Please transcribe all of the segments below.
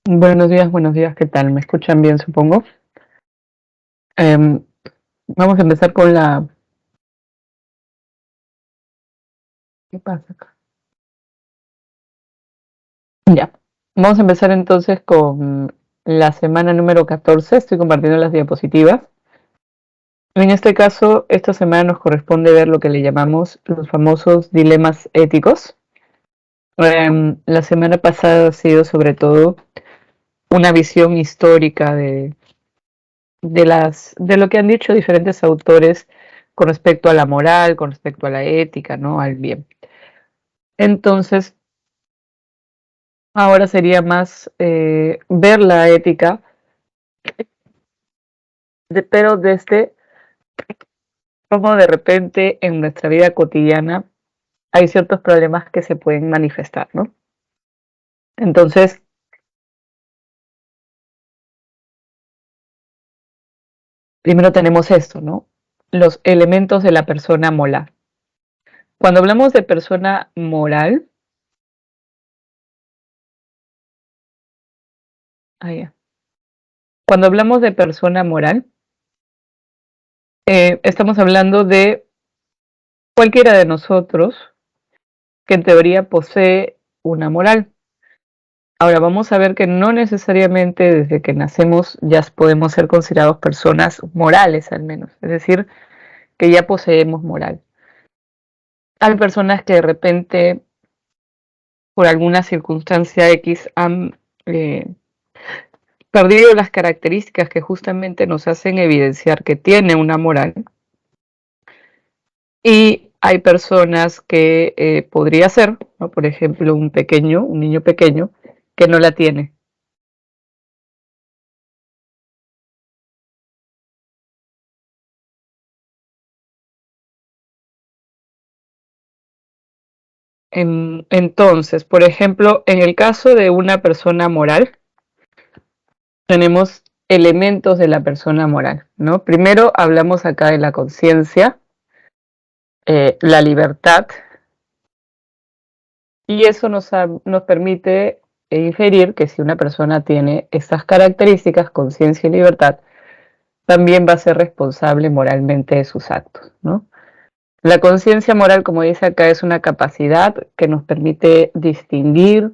Buenos días, ¿qué tal? ¿Me escuchan bien, supongo? Em, Vamos a empezar con la... ¿Qué pasa acá? Ya. Vamos a empezar entonces con la semana número 14. Estoy compartiendo las diapositivas. En este caso, esta semana nos corresponde ver lo que le llamamos los famosos dilemas éticos. La semana pasada ha sido sobre todo una visión histórica de lo que han dicho diferentes autores con respecto a la moral, con respecto a la ética, ¿no? Al bien. Entonces, ahora sería más ver la ética, pero desde cómo de repente en nuestra vida cotidiana hay ciertos problemas que se pueden manifestar, ¿no? Entonces, primero tenemos esto, ¿no? Los elementos de la persona moral. Cuando hablamos de persona moral, ah, ya. Cuando hablamos de persona moral, estamos hablando de cualquiera de nosotros que en teoría posee una moral. Ahora vamos a ver que no necesariamente desde que nacemos ya podemos ser considerados personas morales al menos, es decir, que ya poseemos moral. Hay personas que de repente por alguna circunstancia X han perdido las características que justamente nos hacen evidenciar que tiene una moral, y hay personas que podría ser, ¿no? Por ejemplo, un niño pequeño que no la tiene. Entonces, por ejemplo, en el caso de una persona moral, tenemos elementos de la persona moral, ¿no? Primero hablamos acá de la conciencia, la libertad, y eso nos permite inferir que si una persona tiene estas características, conciencia y libertad, también va a ser responsable moralmente de sus actos, ¿no? La conciencia moral, como dice acá, es una capacidad que nos permite distinguir,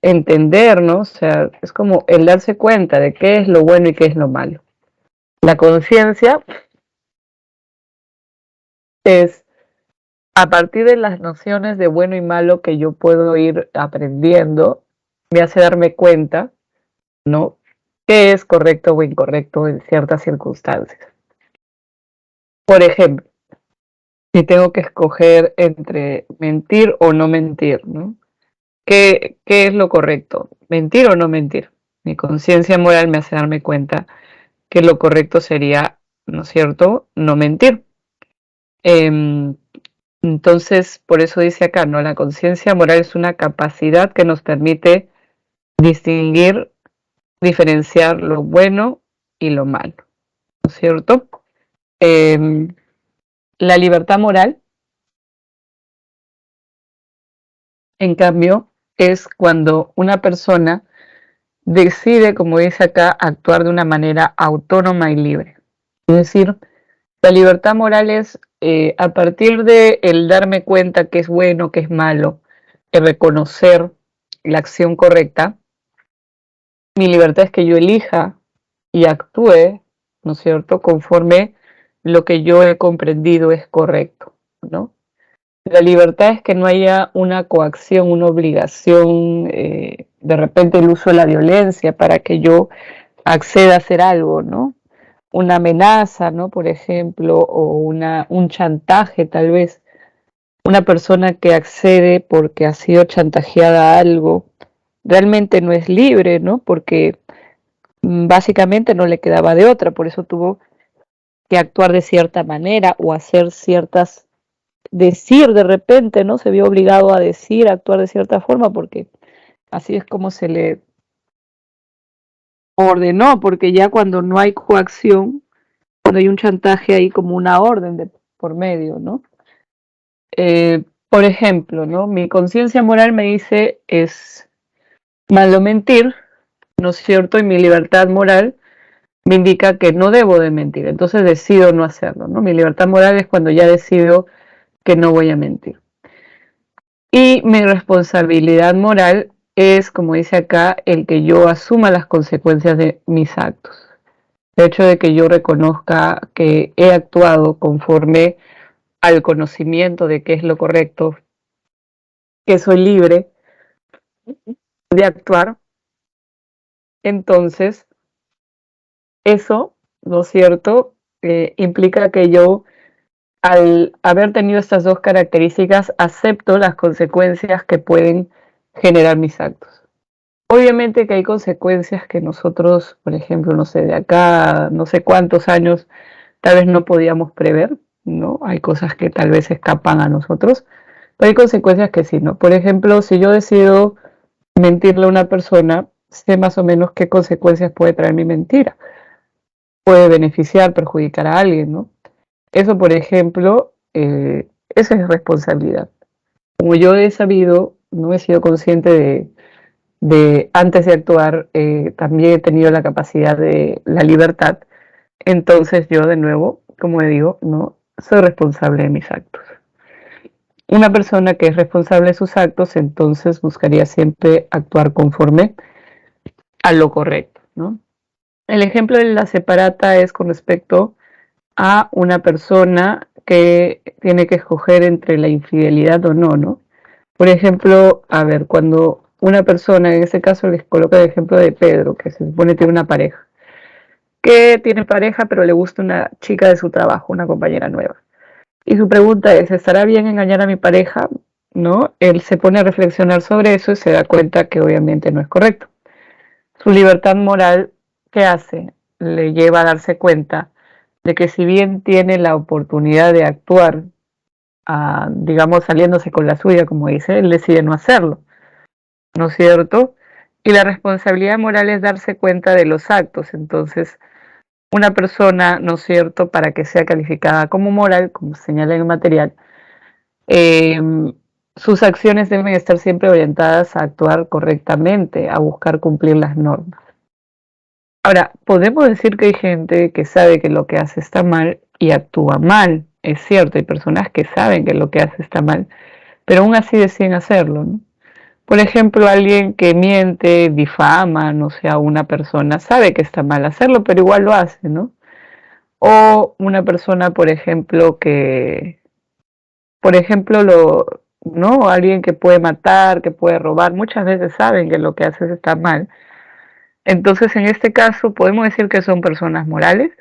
entendernos, o sea, es como el darse cuenta de qué es lo bueno y qué es lo malo. La conciencia es a partir de las nociones de bueno y malo que yo puedo ir aprendiendo, me hace darme cuenta, ¿no? Qué es correcto o incorrecto en ciertas circunstancias. Por ejemplo, si tengo que escoger entre mentir o no mentir, ¿no? ¿Qué es lo correcto? ¿Mentir o no mentir? Mi conciencia moral me hace darme cuenta que lo correcto sería, ¿no es cierto?, no mentir. Eh, entonces, por eso dice acá, ¿no? La conciencia moral es una capacidad que nos permite distinguir, diferenciar lo bueno y lo malo, ¿no es cierto? Eh, la libertad moral, en cambio, es cuando una persona decide, como dice acá, actuar de una manera autónoma y libre. Es decir, la libertad moral es a partir de el darme cuenta que es bueno, que es malo, el reconocer la acción correcta. Mi libertad es que yo elija y actúe, ¿no es cierto?, conforme lo que yo he comprendido es correcto, ¿no? La libertad es que no haya una coacción, una obligación, de repente el uso de la violencia para que yo acceda a hacer algo, ¿no? Una amenaza, ¿no? Por ejemplo, o un chantaje tal vez. Una persona que accede porque ha sido chantajeada a algo, realmente no es libre, ¿no? Porque básicamente no le quedaba de otra, por eso tuvo que actuar de cierta manera o hacer ciertas, decir de repente, ¿no? Se vio obligado a decir, a actuar de cierta forma, porque así es como se le ordenó, porque ya cuando no hay coacción, cuando hay un chantaje ahí como una orden de por medio, ¿no? Por ejemplo, ¿no? Mi conciencia moral me dice es malo mentir, ¿no es cierto? Y mi libertad moral me indica que no debo de mentir, entonces decido no hacerlo, ¿no? Mi libertad moral es cuando ya decido que no voy a mentir. Y mi responsabilidad moral es, como dice acá, el que yo asuma las consecuencias de mis actos. El hecho de que yo reconozca que he actuado conforme al conocimiento de qué es lo correcto, que soy libre de actuar, entonces eso, ¿no es cierto?, implica que yo, al haber tenido estas dos características, acepto las consecuencias que pueden generar mis actos. Obviamente que hay consecuencias que nosotros, por ejemplo, no sé, de acá, no sé cuántos años, tal vez no podíamos prever, ¿no? Hay cosas que tal vez escapan a nosotros, pero hay consecuencias que sí, ¿no? Por ejemplo, si yo decido mentirle a una persona, sé más o menos qué consecuencias puede traer mi mentira. Puede beneficiar, perjudicar a alguien, ¿no? Eso, por ejemplo, esa es responsabilidad. Como yo he sabido, no he sido consciente de antes de actuar, también he tenido la capacidad de la libertad. Entonces yo, de nuevo, como le digo, no soy responsable de mis actos. Una persona que es responsable de sus actos, entonces buscaría siempre actuar conforme a lo correcto, ¿no? El ejemplo de la separata es con respecto a una persona que tiene que escoger entre la infidelidad o no, ¿no? Por ejemplo, a ver, cuando una persona, en este caso les coloca el ejemplo de Pedro, que se supone tiene una pareja, que tiene pareja pero le gusta una chica de su trabajo, una compañera nueva. Y su pregunta es, ¿estará bien engañar a mi pareja? ¿No? Él se pone a reflexionar sobre eso y se da cuenta que obviamente no es correcto. Su libertad moral, ¿qué hace? Le lleva a darse cuenta de que si bien tiene la oportunidad de actuar, digamos, saliéndose con la suya, como dice, él decide no hacerlo, ¿no es cierto? Y la responsabilidad moral es darse cuenta de los actos. Entonces, una persona, ¿no es cierto?, para que sea calificada como moral, como señala en el material, eh, sus acciones deben estar siempre orientadas a actuar correctamente, a buscar cumplir las normas. Ahora, podemos decir que hay gente que sabe que lo que hace está mal y actúa mal. Es cierto, hay personas que saben que lo que hace está mal, pero aún así deciden hacerlo, ¿no? Por ejemplo, alguien que miente, difama, no sé, a una persona, sabe que está mal hacerlo, pero igual lo hace, ¿no? O una persona, por ejemplo, ¿no? Alguien que puede matar, que puede robar, muchas veces saben que lo que hace está mal. Entonces, en este caso, podemos decir que son personas morales.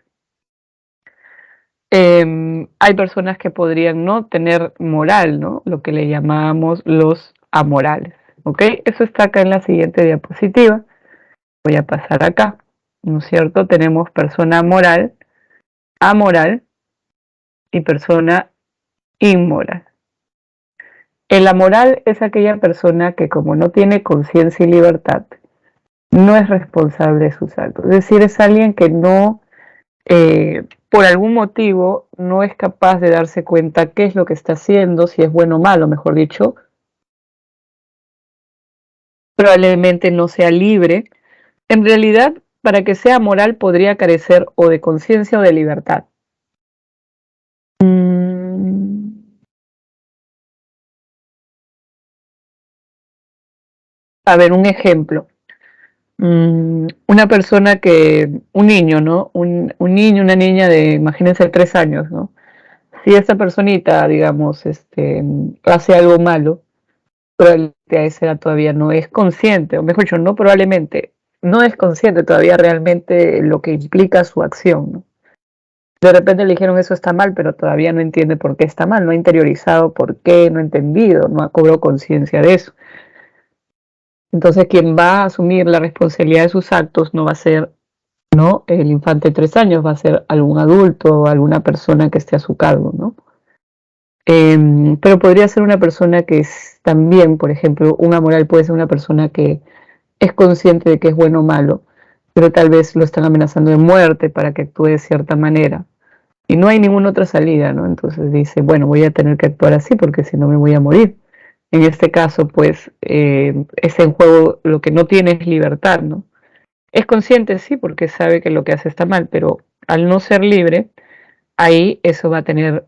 Hay personas que podrían no tener moral, ¿no? Lo que le llamamos los amorales, ¿ok? Eso está acá en la siguiente diapositiva. Voy a pasar acá, ¿no es cierto? Tenemos persona moral, amoral y persona inmoral. El amoral es aquella persona que, como no tiene conciencia y libertad, no es responsable de sus actos. Es decir, es alguien que no, por algún motivo, no es capaz de darse cuenta qué es lo que está haciendo, si es bueno o malo, mejor dicho. Probablemente no sea libre. En realidad, para que sea moral podría carecer o de conciencia o de libertad. A ver, un ejemplo. Una persona un niño, ¿no? Un niño, una niña de, imagínense, 3 años, ¿no? Si esta personita, digamos, hace algo malo, probablemente a esa edad todavía no es consciente, o mejor dicho, no probablemente, no es consciente todavía realmente lo que implica su acción, ¿no? De repente le dijeron eso está mal, pero todavía no entiende por qué está mal, no ha interiorizado por qué, no ha entendido, no ha cobrado conciencia de eso. Entonces, quien va a asumir la responsabilidad de sus actos no va a ser, ¿no?, el infante de 3 años, va a ser algún adulto o alguna persona que esté a su cargo, ¿no? Pero podría ser una persona que es también, por ejemplo, un amoral puede ser una persona que es consciente de que es bueno o malo, pero tal vez lo están amenazando de muerte para que actúe de cierta manera. Y no hay ninguna otra salida, ¿no? Entonces dice, bueno, voy a tener que actuar así porque si no me voy a morir. En este caso, pues, es en juego lo que no tiene es libertad, ¿no? Es consciente, sí, porque sabe que lo que hace está mal, pero al no ser libre, ahí eso va a tener,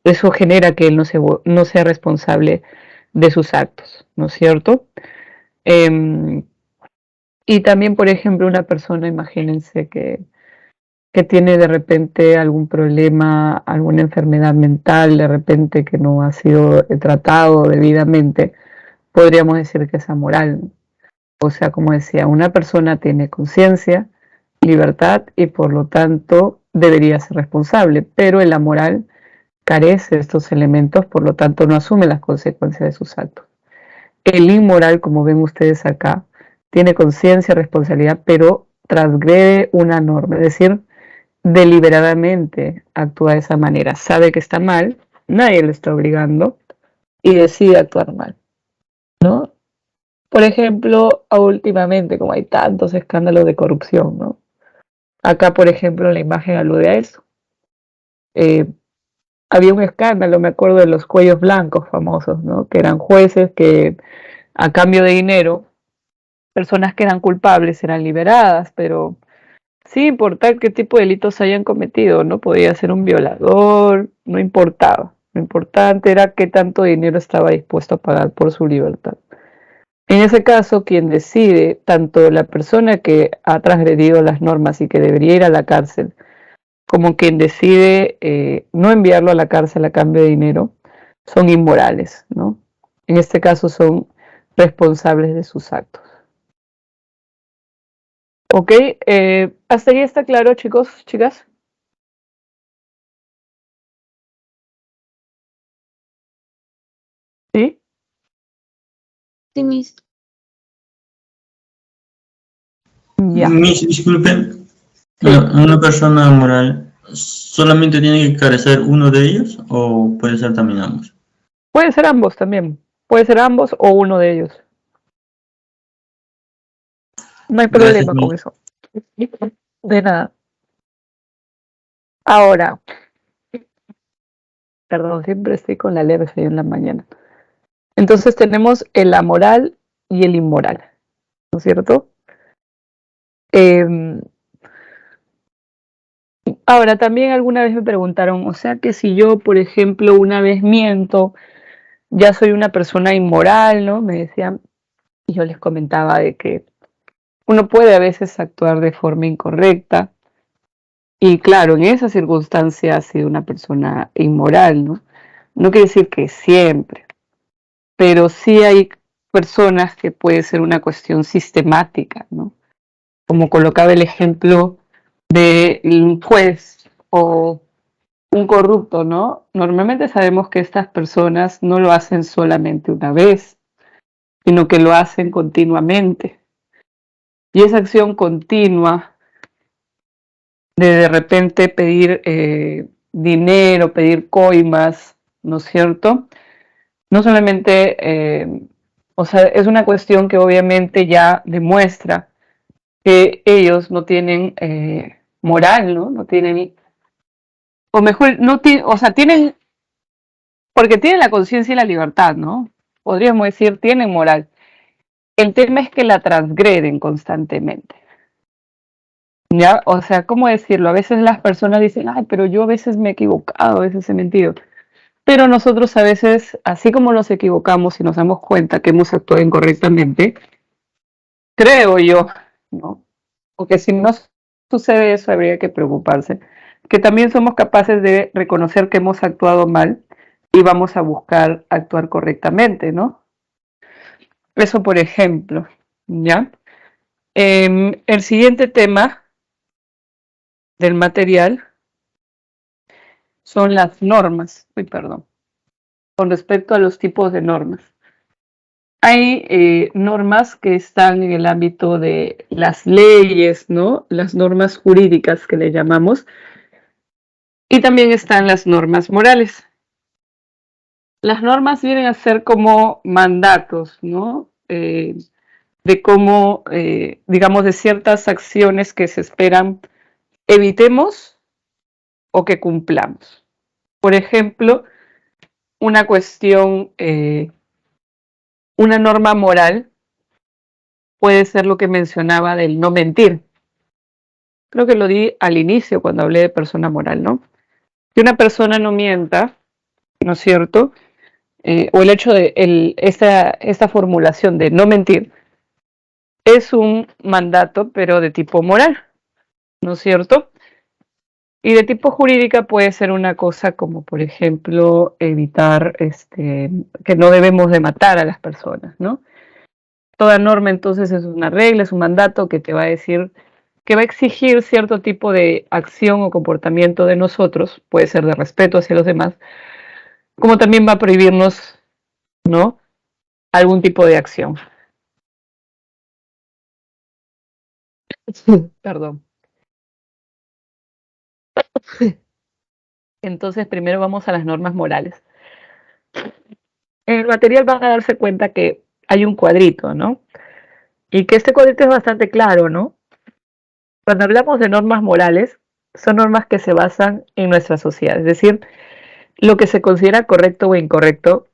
eso genera que él no sea responsable de sus actos, ¿no es cierto? Eh, y también, por ejemplo, una persona, imagínense que tiene de repente algún problema, alguna enfermedad mental, de repente que no ha sido tratado debidamente, podríamos decir que es amoral, ¿no? O sea, como decía, una persona tiene conciencia, libertad y por lo tanto debería ser responsable, pero el amoral carece de estos elementos, por lo tanto no asume las consecuencias de sus actos. El inmoral, como ven ustedes acá, tiene conciencia, responsabilidad, pero transgrede una norma, es decir, deliberadamente actúa de esa manera, sabe que está mal, nadie lo está obligando y decide actuar mal, ¿no? Por ejemplo, últimamente, como hay tantos escándalos de corrupción, ¿no? Acá, por ejemplo, la imagen alude a eso. Eh, Había un escándalo, me acuerdo de los cuellos blancos famosos, ¿no? Que eran jueces que a cambio de dinero, personas que eran culpables eran liberadas, pero sin importar qué tipo de delitos hayan cometido, ¿no? Podía ser un violador, no importaba. Lo importante era qué tanto dinero estaba dispuesto a pagar por su libertad. En ese caso, quien decide, tanto la persona que ha transgredido las normas y que debería ir a la cárcel, como quien decide no enviarlo a la cárcel a cambio de dinero, son inmorales, ¿no? En este caso son responsables de sus actos. ¿Ok? ¿Hasta ahí está claro, chicos, chicas? ¿Sí? Sí, Miss. Ya. Disculpe, Sí. ¿una persona moral solamente tiene que carecer uno de ellos o puede ser también ambos? Puede ser ambos también. Puede ser ambos o uno de ellos. No hay Gracias, problema con Miss. eso. De nada. Ahora, perdón, siempre estoy con la alergia en la mañana. Entonces tenemos el amoral y el inmoral, ¿no es cierto? Eh, Ahora, también alguna vez me preguntaron, o sea que si yo, por ejemplo, una vez miento, ya soy una persona inmoral, ¿no? Me decían, y yo les comentaba de que uno puede a veces actuar de forma incorrecta, y claro, en esa circunstancia ha sido una persona inmoral, ¿no? No quiere decir que siempre, pero sí hay personas que puede ser una cuestión sistemática, ¿no? Como colocaba el ejemplo de un juez o un corrupto, ¿no? Normalmente sabemos que estas personas no lo hacen solamente una vez, sino que lo hacen continuamente. Y esa acción continua de repente pedir dinero, pedir coimas, ¿no es cierto? No solamente, o sea, es una cuestión que obviamente ya demuestra que ellos no tienen moral, ¿no? No tienen, o mejor, no tienen, o sea, tienen, porque tienen la conciencia y la libertad, ¿no? Podríamos decir, tienen moral. El tema es que la transgreden constantemente, ¿ya? O sea, ¿cómo decirlo? A veces las personas dicen, ay, pero yo a veces me he equivocado, a veces he mentido. Pero nosotros a veces, así como nos equivocamos y nos damos cuenta que hemos actuado incorrectamente, creo yo, ¿no? Porque si no sucede eso, habría que preocuparse. Que también somos capaces de reconocer que hemos actuado mal y vamos a buscar actuar correctamente, ¿no? Eso por ejemplo, ¿ya? El siguiente tema del material son las normas. Uy, perdón. Con respecto a los tipos de normas. Hay normas que están en el ámbito de las leyes, ¿no? Las normas jurídicas que le llamamos. Y también están las normas morales. Las normas vienen a ser como mandatos, ¿no? De cómo, digamos, de ciertas acciones que se esperan evitemos o que cumplamos. Por ejemplo, una cuestión, una norma moral puede ser lo que mencionaba del no mentir. Creo que lo di al inicio cuando hablé de persona moral, ¿no? Que una persona no mienta, ¿no es cierto? O el hecho de esta formulación de no mentir es un mandato, pero de tipo moral, ¿no es cierto? Y de tipo jurídica puede ser una cosa como, por ejemplo, evitar que no debemos de matar a las personas, ¿no? Toda norma entonces es una regla, es un mandato que te va a decir, que va a exigir cierto tipo de acción o comportamiento de nosotros, puede ser de respeto hacia los demás, como también va a prohibirnos, ¿no? Algún tipo de acción. Perdón. Entonces, primero vamos a las normas morales. En el material van a darse cuenta que hay un cuadrito, ¿no? Y que este cuadrito es bastante claro, ¿no? Cuando hablamos de normas morales, son normas que se basan en nuestra sociedad, es decir, lo que se considera correcto o incorrecto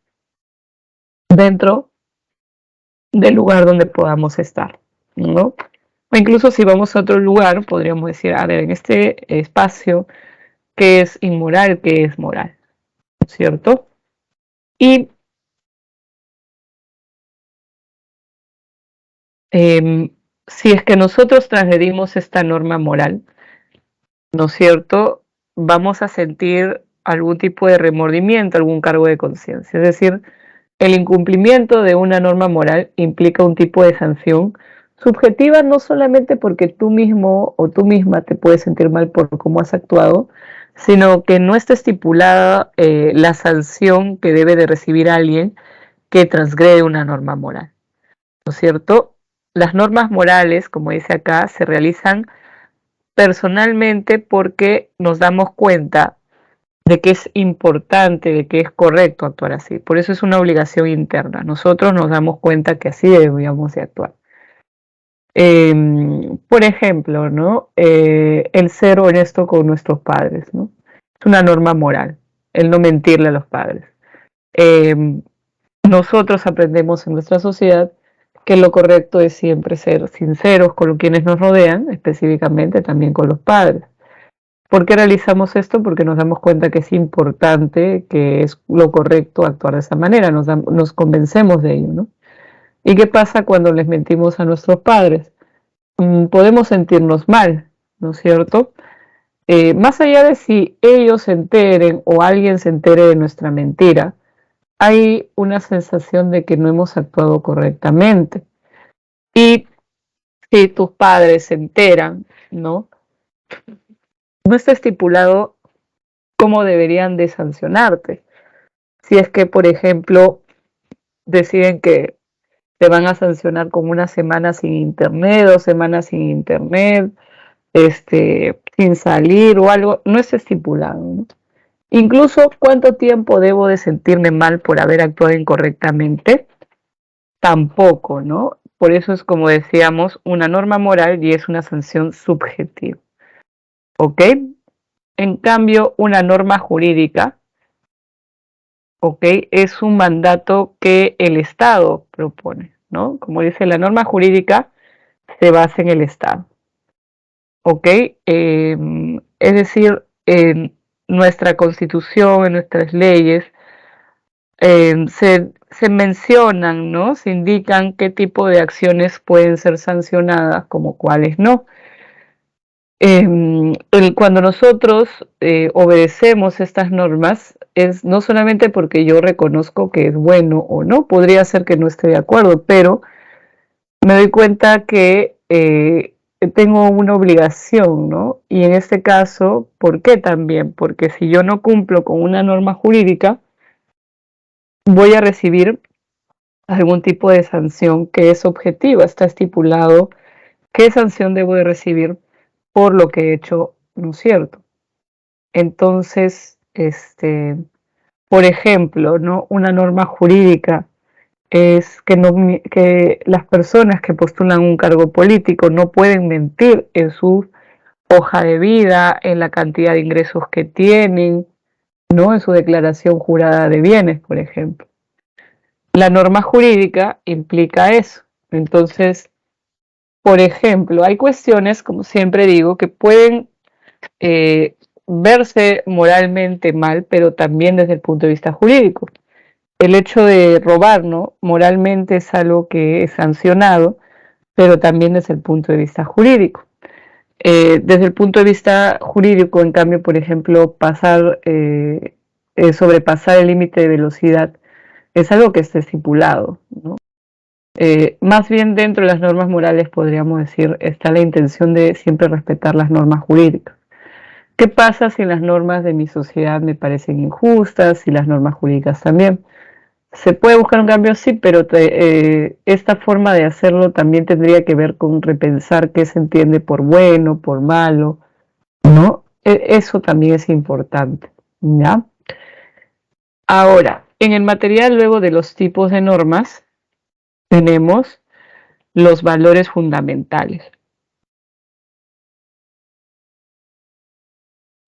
dentro del lugar donde podamos estar, ¿no? O incluso si vamos a otro lugar, podríamos decir, a ver, en este espacio, ¿qué es inmoral, qué es moral? ¿Cierto? Y si es que nosotros transgredimos esta norma moral, ¿no es cierto? Vamos a sentir algún tipo de remordimiento, algún cargo de conciencia. Es decir, el incumplimiento de una norma moral implica un tipo de sanción subjetiva, no solamente porque tú mismo o tú misma te puedes sentir mal por cómo has actuado, sino que no está estipulada la sanción que debe de recibir alguien que transgrede una norma moral, ¿no es cierto? Las normas morales, como dice acá, se realizan personalmente porque nos damos cuenta de que es importante, de que es correcto actuar así. Por eso es una obligación interna. Nosotros nos damos cuenta que así deberíamos de actuar. Por ejemplo, ¿no? El ser honesto con nuestros padres, ¿no? Es una norma moral, el no mentirle a los padres. Nosotros aprendemos en nuestra sociedad que lo correcto es siempre ser sinceros con quienes nos rodean, específicamente también con los padres. ¿Por qué realizamos esto? Porque nos damos cuenta que es importante, que es lo correcto actuar de esa manera, nos convencemos de ello, ¿no? ¿Y qué pasa cuando les mentimos a nuestros padres? Podemos sentirnos mal, ¿no es cierto? Más allá de si ellos se enteren o alguien se entere de nuestra mentira, hay una sensación de que no hemos actuado correctamente. Y si tus padres se enteran, ¿no? No está estipulado cómo deberían de sancionarte. Si es que, por ejemplo, deciden que te van a sancionar con una semana sin internet, 2 semanas sin internet, sin salir o algo, no es estipulado, ¿no? Incluso cuánto tiempo debo de sentirme mal por haber actuado incorrectamente, tampoco, ¿no? Por eso es como decíamos, una norma moral y es una sanción subjetiva, ¿ok? En cambio, una norma jurídica, ¿ok? Es un mandato que el Estado propone, ¿no? Como dice la norma jurídica, se basa en el Estado, ¿ok? Es decir, en nuestra Constitución, en nuestras leyes, se mencionan, ¿no? Se indican qué tipo de acciones pueden ser sancionadas, como cuáles no. Cuando nosotros obedecemos estas normas, es no solamente porque yo reconozco que es bueno o no, podría ser que no esté de acuerdo, pero me doy cuenta que tengo una obligación, ¿no? Y en este caso, ¿por qué también? Porque si yo no cumplo con una norma jurídica, voy a recibir algún tipo de sanción que es objetiva, está estipulado qué sanción debo de recibir por lo que he hecho, ¿no es cierto? Entonces, por ejemplo, ¿no? Una norma jurídica es que las personas que postulan un cargo político no pueden mentir en su hoja de vida, en la cantidad de ingresos que tienen, ¿no? En su declaración jurada de bienes, por ejemplo. La norma jurídica implica eso. Entonces, Por ejemplo, hay cuestiones, como siempre digo, que pueden verse moralmente mal, pero también desde el punto de vista jurídico. El hecho de robar, ¿no? Moralmente es algo que es sancionado, pero también desde el punto de vista jurídico. Desde el punto de vista jurídico, en cambio, por ejemplo, sobrepasar el límite de velocidad es algo que está estipulado, ¿no? Más bien dentro de las normas morales, podríamos decir, está la intención de siempre respetar las normas jurídicas. ¿Qué pasa si las normas de mi sociedad me parecen injustas y las normas jurídicas también? Se puede buscar un cambio, sí, pero esta forma de hacerlo también tendría que ver con repensar qué se entiende por bueno, por malo, ¿no? Eso también es importante, ¿ya? Ahora, en el material luego de los tipos de normas, tenemos los valores fundamentales.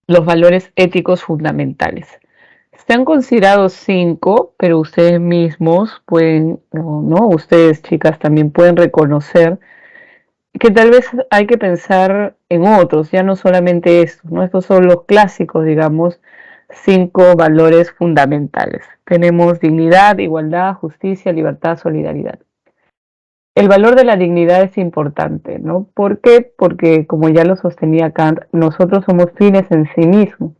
Los valores éticos fundamentales. Se han considerado 5, pero ustedes mismos pueden, ¿no? Ustedes, chicas, también pueden reconocer que tal vez hay que pensar en otros, ya no solamente estos, ¿no? Estos son los clásicos, digamos, 5 valores fundamentales. Tenemos dignidad, igualdad, justicia, libertad, solidaridad. El valor de la dignidad es importante, ¿no? ¿Por qué? Porque, como ya lo sostenía Kant, nosotros somos fines en sí mismos.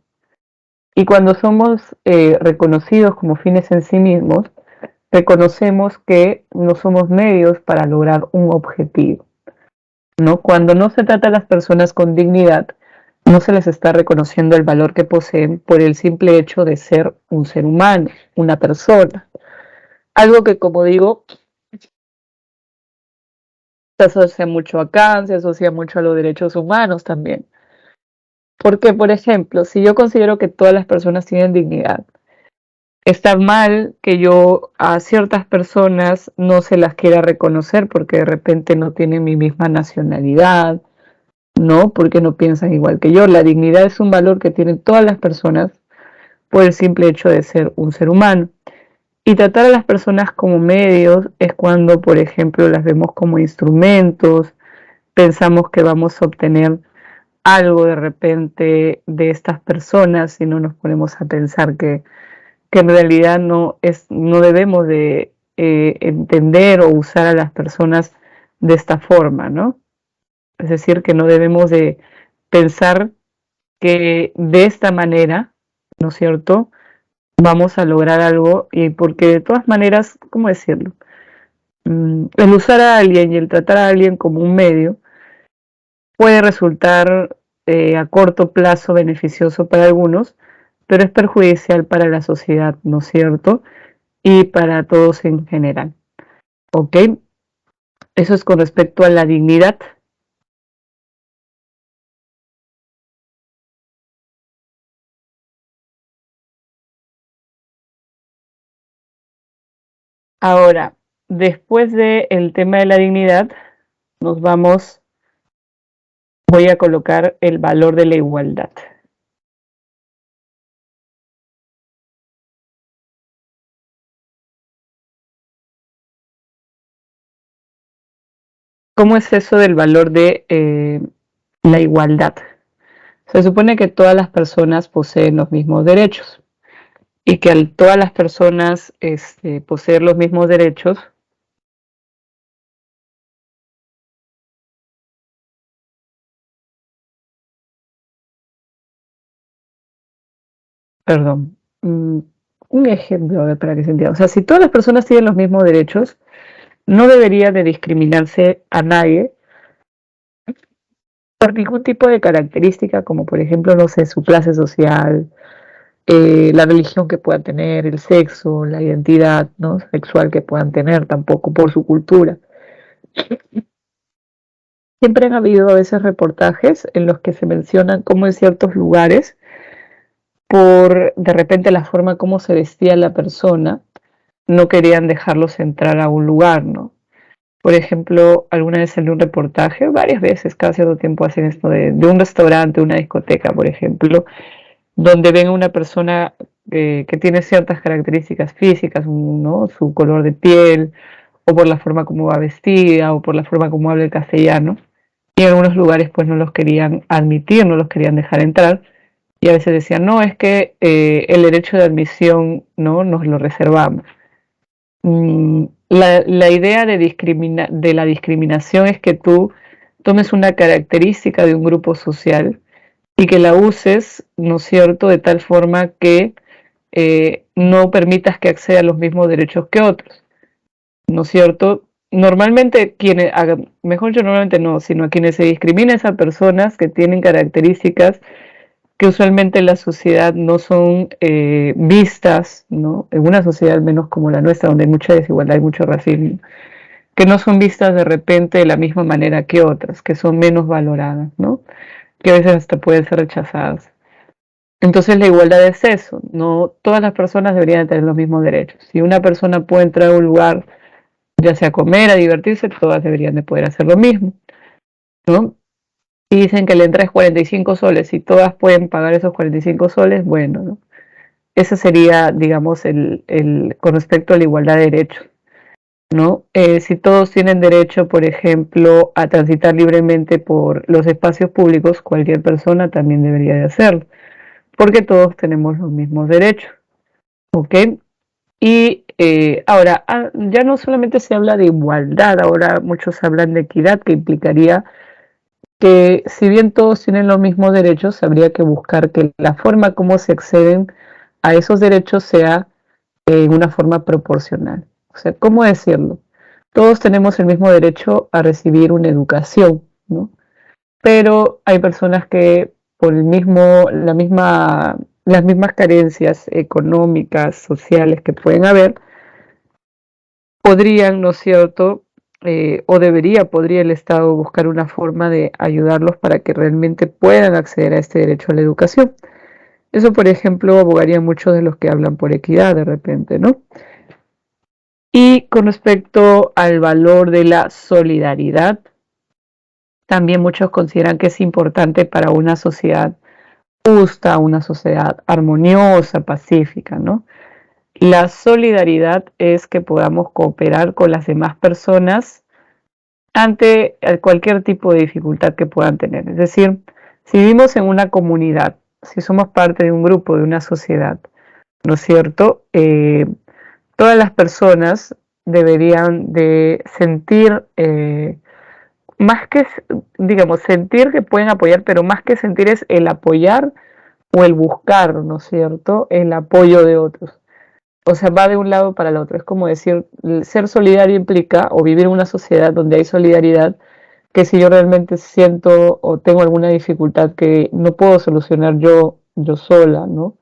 Y cuando somos reconocidos como fines en sí mismos, reconocemos que no somos medios para lograr un objetivo, ¿no? Cuando no se trata a las personas con dignidad, no se les está reconociendo el valor que poseen por el simple hecho de ser un ser humano, una persona. Algo que, como digo, se asocia mucho a Kant, se asocia mucho a los derechos humanos también. Porque, por ejemplo, si yo considero que todas las personas tienen dignidad, está mal que yo a ciertas personas no se las quiera reconocer porque de repente no tienen mi misma nacionalidad, ¿no? Porque no piensan igual que yo. La dignidad es un valor que tienen todas las personas por el simple hecho de ser un ser humano. Y tratar a las personas como medios es cuando, por ejemplo, las vemos como instrumentos, pensamos que vamos a obtener algo de repente de estas personas y no nos ponemos a pensar que en realidad no debemos de entender o usar a las personas de esta forma, ¿no? Es decir, que no debemos de pensar que de esta manera, ¿no es cierto?, vamos a lograr algo, y porque de todas maneras, ¿cómo decirlo? El usar a alguien y el tratar a alguien como un medio puede resultar a corto plazo beneficioso para algunos, pero es perjudicial para la sociedad, ¿no es cierto? Y para todos en general. ¿Ok? Eso es con respecto a la dignidad. Ahora, después del tema de la dignidad, voy a colocar el valor de la igualdad. ¿Cómo es eso del valor de la igualdad? Se supone que todas las personas poseen los mismos derechos y que al todas las personas poseer los mismos derechos, perdón, un ejemplo, a ver, para que se entienda. O sea, si todas las personas tienen los mismos derechos, no debería de discriminarse a nadie por ningún tipo de característica, como por ejemplo, no sé, su clase social, la religión que puedan tener, el sexo, la identidad, ¿no?, sexual que puedan tener, tampoco por su cultura. Siempre han habido a veces reportajes en los que se mencionan cómo en ciertos lugares, por de repente la forma como se vestía la persona, no querían dejarlos entrar a un lugar, ¿no? Por ejemplo, alguna vez en un reportaje, varias veces, cada cierto tiempo hacen esto de un restaurante, una discoteca, por ejemplo, donde ven a una persona que tiene ciertas características físicas, ¿no? Su color de piel o por la forma como va vestida, o por la forma como habla el castellano. Y en algunos lugares pues no los querían admitir, no los querían dejar entrar. Y a veces decían, no, es que el derecho de admisión no nos lo reservamos. La idea de la discriminación es que tú tomes una característica de un grupo social y que la uses, ¿no es cierto?, de tal forma que no permitas que acceda a los mismos derechos que otros, ¿no es cierto? Normalmente mejor yo normalmente no, sino a quienes se discrimina es a personas que tienen características que usualmente en la sociedad no son vistas, ¿no? En una sociedad al menos como la nuestra, donde hay mucha desigualdad y mucho racismo, que no son vistas de repente de la misma manera que otras, que son menos valoradas, ¿no? Que a veces hasta pueden ser rechazadas. Entonces la igualdad es eso, no todas las personas deberían tener los mismos derechos. Si una persona puede entrar a un lugar, ya sea a comer, a divertirse, todas deberían de poder hacer lo mismo, ¿no? Y dicen que la entrada es 45 soles y todas pueden pagar esos 45 soles, bueno, ¿no? Ese sería, digamos, con respecto a la igualdad de derechos, ¿no? Si todos tienen derecho, por ejemplo, a transitar libremente por los espacios públicos, cualquier persona también debería de hacerlo, porque todos tenemos los mismos derechos, ¿ok? Y ahora, ya no solamente se habla de igualdad, ahora muchos hablan de equidad, que implicaría que si bien todos tienen los mismos derechos, habría que buscar que la forma como se acceden a esos derechos sea en una forma proporcional. O sea, ¿cómo decirlo? Todos tenemos el mismo derecho a recibir una educación, ¿no? Pero hay personas que por las mismas carencias económicas, sociales que pueden haber, podrían, ¿no es cierto? Podría el Estado buscar una forma de ayudarlos para que realmente puedan acceder a este derecho a la educación. Eso, por ejemplo, abogaría muchos de los que hablan por equidad de repente, ¿no? Y con respecto al valor de la solidaridad, también muchos consideran que es importante para una sociedad justa, una sociedad armoniosa, pacífica, ¿no? La solidaridad es que podamos cooperar con las demás personas ante cualquier tipo de dificultad que puedan tener. Es decir, si vivimos en una comunidad, si somos parte de un grupo, de una sociedad, ¿no es cierto? Todas las personas deberían de sentir, más que, digamos, sentir que pueden apoyar, pero más que sentir es el apoyar o el buscar, ¿no es cierto?, el apoyo de otros. O sea, va de un lado para el otro. Es como decir, ser solidario implica, o vivir en una sociedad donde hay solidaridad, que si yo realmente siento o tengo alguna dificultad que no puedo solucionar yo sola, ¿no?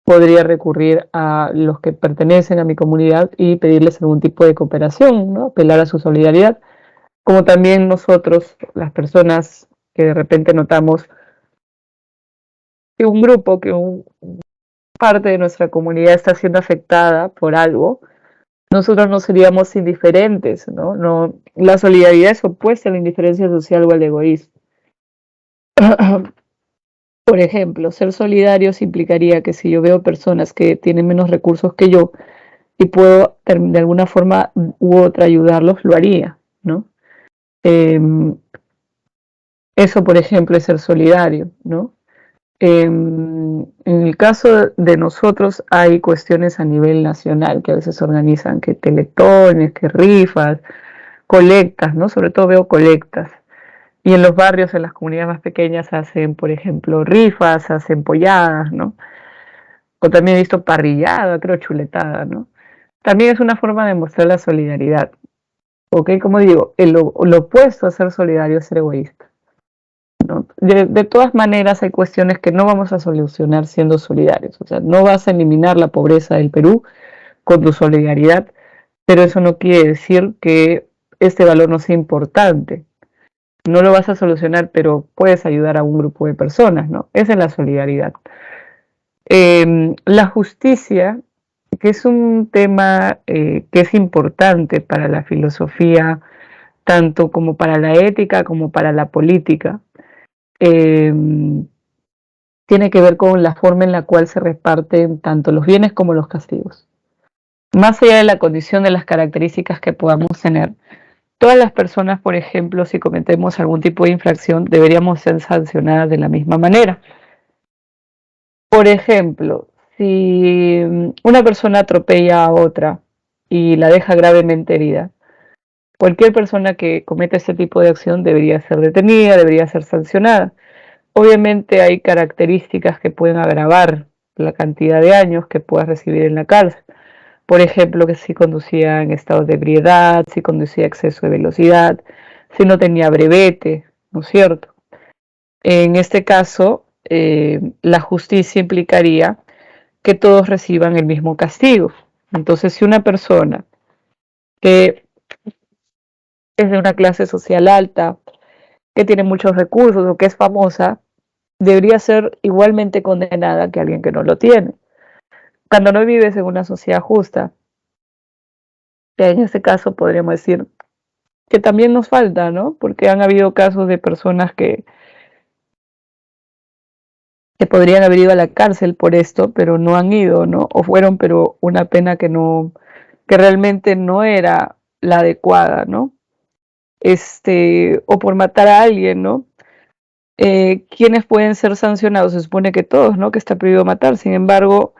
Podría recurrir a los que pertenecen a mi comunidad y pedirles algún tipo de cooperación, ¿no? Apelar a su solidaridad, como también nosotros, las personas que de repente notamos que un grupo, parte de nuestra comunidad está siendo afectada por algo, nosotros no seríamos indiferentes, ¿no? La solidaridad es opuesta a la indiferencia social o al egoísmo. Por ejemplo, ser solidarios implicaría que si yo veo personas que tienen menos recursos que yo y puedo de alguna forma u otra ayudarlos, lo haría, ¿no? Eso, por ejemplo, es ser solidario, ¿no? En el caso de nosotros hay cuestiones a nivel nacional que a veces se organizan, que teletones, que rifas, colectas, ¿no? Sobre todo veo colectas. Y en los barrios, en las comunidades más pequeñas, hacen, por ejemplo, rifas, hacen polladas, ¿no? O también he visto parrillada, creo chuletada, ¿no? También es una forma de mostrar la solidaridad. ¿Ok? Como digo, lo opuesto a ser solidario es ser egoísta, ¿no? De todas maneras, hay cuestiones que no vamos a solucionar siendo solidarios. O sea, no vas a eliminar la pobreza del Perú con tu solidaridad, pero eso no quiere decir que este valor no sea importante. No lo vas a solucionar, pero puedes ayudar a un grupo de personas, ¿no? Esa es la solidaridad. La justicia, que es un tema que es importante para la filosofía, tanto como para la ética como para la política, eh, tiene que ver con la forma en la cual se reparten tanto los bienes como los castigos. más allá de la condición de las características que podamos tener, todas las personas, por ejemplo, si cometemos algún tipo de infracción, deberíamos ser sancionadas de la misma manera. Por ejemplo, si una persona atropella a otra y la deja gravemente herida, cualquier persona que cometa este tipo de acción debería ser detenida, debería ser sancionada. Obviamente hay características que pueden agravar la cantidad de años que puedas recibir en la cárcel. Por ejemplo, que si conducía en estado de ebriedad, si conducía a exceso de velocidad, si no tenía brevete, ¿no es cierto? En este caso, la justicia implicaría que todos reciban el mismo castigo. Entonces, si una persona que es de una clase social alta, que tiene muchos recursos o que es famosa, debería ser igualmente condenada que alguien que no lo tiene. Cuando no vives en una sociedad justa, que en este caso podríamos decir que también nos falta, ¿no? Porque han habido casos de personas que podrían haber ido a la cárcel por esto, pero no han ido, ¿no? O fueron, pero una pena que no, que realmente no era la adecuada, ¿no? O por matar a alguien, ¿no? ¿Quiénes pueden ser sancionados? Se supone que todos, ¿no? Que está prohibido matar. Sin embargo,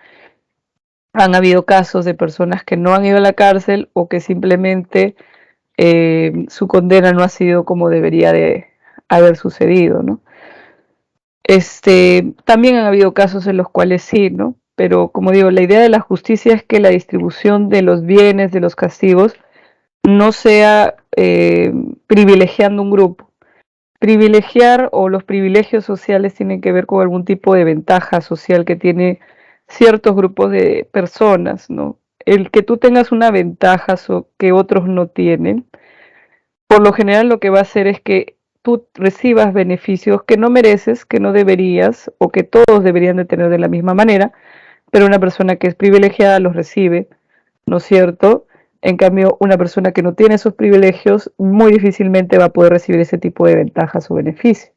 han habido casos de personas que no han ido a la cárcel o que simplemente su condena no ha sido como debería de haber sucedido, ¿no? También han habido casos en los cuales sí, ¿no? Pero como digo, la idea de la justicia es que la distribución de los bienes, de los castigos, no sea privilegiando un grupo. Privilegiar o los privilegios sociales tienen que ver con algún tipo de ventaja social que tiene ciertos grupos de personas, ¿no? El que tú tengas una ventaja que otros no tienen, por lo general lo que va a hacer es que tú recibas beneficios que no mereces, que no deberías o que todos deberían de tener de la misma manera, pero una persona que es privilegiada los recibe, ¿no es cierto? En cambio, una persona que no tiene esos privilegios muy difícilmente va a poder recibir ese tipo de ventajas o beneficios.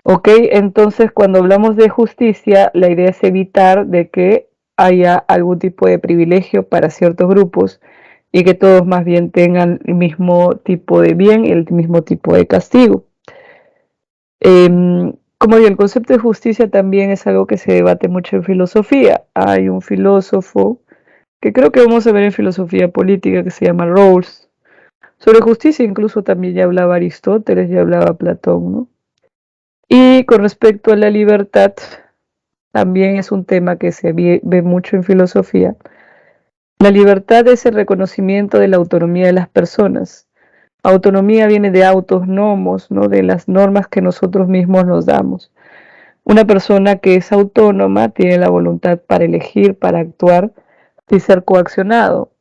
¿Ok? Entonces, cuando hablamos de justicia, la idea es evitar de que haya algún tipo de privilegio para ciertos grupos y que todos más bien tengan el mismo tipo de bien y el mismo tipo de castigo. Como digo, el concepto de justicia también es algo que se debate mucho en filosofía. Hay un filósofo que creo que vamos a ver en filosofía política que se llama Rawls. Sobre justicia incluso también ya hablaba Aristóteles, ya hablaba Platón, ¿no? Y con respecto a la libertad, también es un tema que se ve mucho en filosofía. La libertad es el reconocimiento de la autonomía de las personas. Autonomía viene de autos nomos, ¿no? De las normas que nosotros mismos nos damos. Una persona que es autónoma tiene la voluntad para elegir, para actuar y ser coaccionado.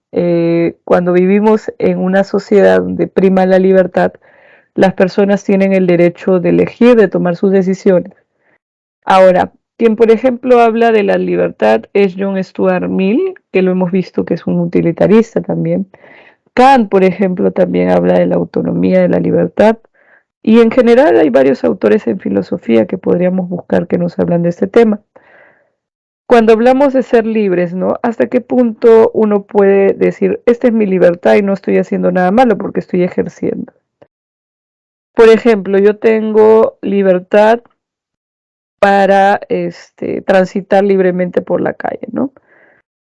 Cuando vivimos en una sociedad donde prima la libertad, las personas tienen el derecho de elegir, de tomar sus decisiones. Ahora, quien por ejemplo habla de la libertad es John Stuart Mill, que lo hemos visto que es un utilitarista también. Kant, por ejemplo, también habla de la autonomía, de la libertad. Y en general hay varios autores en filosofía que podríamos buscar que nos hablan de este tema. Cuando hablamos de ser libres, ¿no? ¿Hasta qué punto uno puede decir, esta es mi libertad y no estoy haciendo nada malo porque estoy ejerciendo? Por ejemplo, yo tengo libertad para transitar libremente por la calle, ¿no?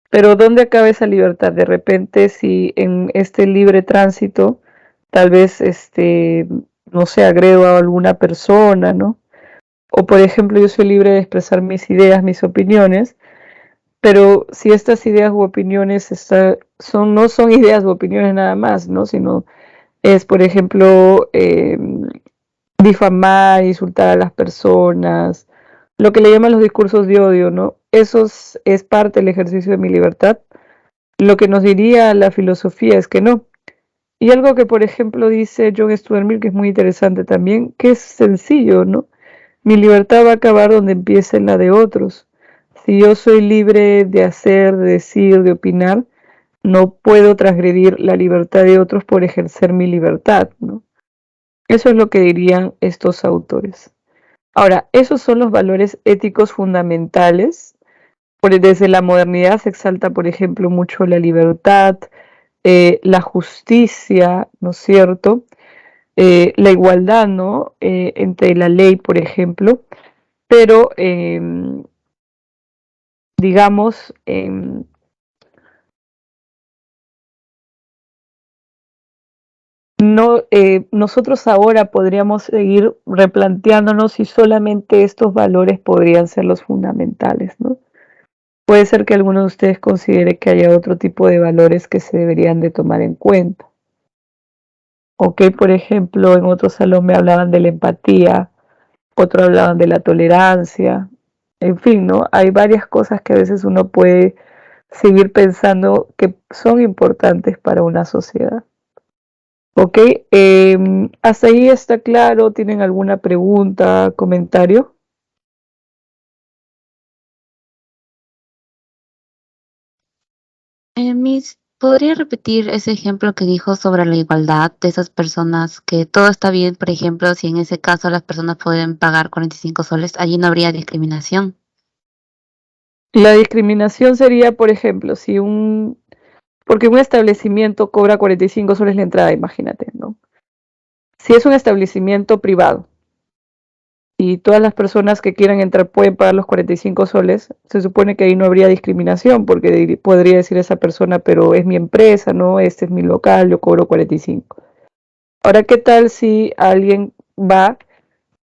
Pero ¿dónde acaba esa libertad? De repente, si en este libre tránsito, tal vez, no sé, agredo a alguna persona, ¿no? O por ejemplo, yo soy libre de expresar mis ideas, mis opiniones, pero si estas ideas u opiniones no son ideas u opiniones nada más, ¿no? Sino es, por ejemplo, difamar, insultar a las personas, lo que le llaman los discursos de odio, ¿no? Eso es parte del ejercicio de mi libertad. Lo que nos diría la filosofía es que no. Y algo que, por ejemplo, dice John Stuart Mill, que es muy interesante también, que es sencillo, ¿no? Mi libertad va a acabar donde empiece la de otros. Si yo soy libre de hacer, de decir, de opinar, no puedo transgredir la libertad de otros por ejercer mi libertad, ¿no? Eso es lo que dirían estos autores. Ahora, esos son los valores éticos fundamentales Desde la modernidad se exalta, por ejemplo, mucho la libertad, la justicia, ¿no es cierto? La igualdad, ¿no? Entre la ley, por ejemplo, pero digamos, no, nosotros ahora podríamos seguir replanteándonos si solamente estos valores podrían ser los fundamentales, ¿no? Puede ser que alguno de ustedes considere que haya otro tipo de valores que se deberían de tomar en cuenta. Ok, por ejemplo, en otro salón me hablaban de la empatía, otros hablaban de la tolerancia, en fin, ¿no? Hay varias cosas que a veces uno puede seguir pensando que son importantes para una sociedad. Ok, hasta ahí está claro. ¿Tienen alguna pregunta, comentario? Miss, ¿podría repetir ese ejemplo que dijo sobre la igualdad de esas personas, que todo está bien, por ejemplo, si en ese caso las personas pueden pagar 45 soles, allí no habría discriminación? La discriminación sería, por ejemplo, porque un establecimiento cobra 45 soles la entrada, imagínate, ¿no? Si es un establecimiento privado y todas las personas que quieran entrar pueden pagar los 45 soles, se supone que ahí no habría discriminación, porque podría decir esa persona, pero es mi empresa, ¿no? Este es mi local, yo cobro 45. Ahora, ¿qué tal si alguien va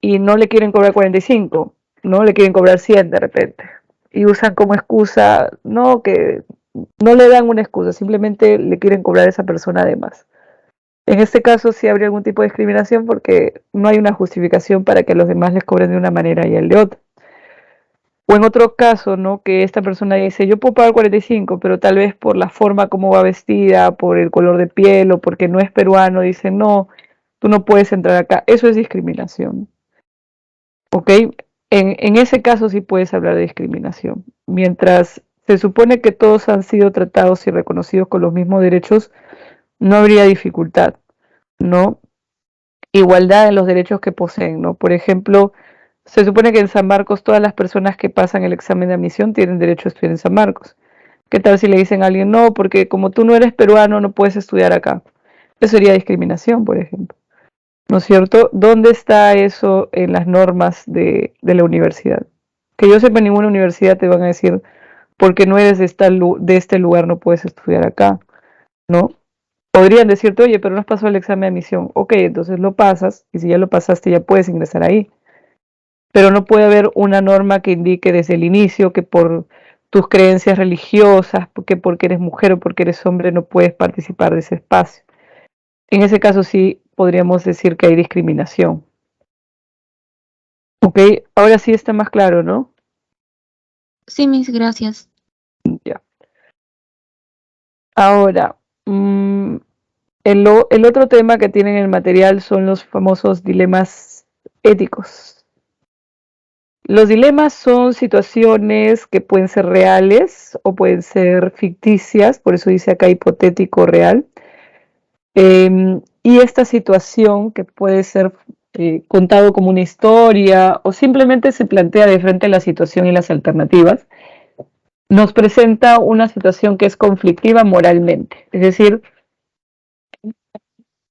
y no le quieren cobrar 45, no le quieren cobrar 100 de repente? Y usan como excusa, no, que no le dan una excusa, simplemente le quieren cobrar a esa persona de más. En este caso sí habría algún tipo de discriminación porque no hay una justificación para que los demás les cobren de una manera y él de otra. O en otro caso, ¿no? Que esta persona dice, yo puedo pagar 45, pero tal vez por la forma como va vestida, por el color de piel o porque no es peruano, dice, no, tú no puedes entrar acá. Eso es discriminación. ¿Ok? En ese caso sí puedes hablar de discriminación. Mientras se supone que todos han sido tratados y reconocidos con los mismos derechos, no habría dificultad, ¿no? Igualdad en los derechos que poseen, ¿no? Por ejemplo, se supone que en San Marcos todas las personas que pasan el examen de admisión tienen derecho a estudiar en San Marcos. ¿Qué tal si le dicen a alguien, no, porque como tú no eres peruano no puedes estudiar acá? Eso sería discriminación, por ejemplo. ¿No es cierto? ¿Dónde está eso en las normas de la universidad? Que yo sepa, en ninguna universidad te van a decir, porque no eres de este lugar no puedes estudiar acá, ¿no? Podrían decirte, oye, pero no has pasado el examen de admisión. Ok, entonces lo pasas, y si ya lo pasaste ya puedes ingresar ahí. Pero no puede haber una norma que indique desde el inicio que por tus creencias religiosas, que porque eres mujer o porque eres hombre no puedes participar de ese espacio. En ese caso sí podríamos decir que hay discriminación. Ok, ahora sí está más claro, ¿no? Sí, Miss, gracias. Ya. Ahora, el otro tema que tienen en el material son los famosos dilemas éticos. Los dilemas son situaciones que pueden ser reales o pueden ser ficticias, por eso dice acá hipotético real. Y esta situación que puede ser contado como una historia o simplemente se plantea de frente a la situación y las alternativas, nos presenta una situación que es conflictiva moralmente. Es decir,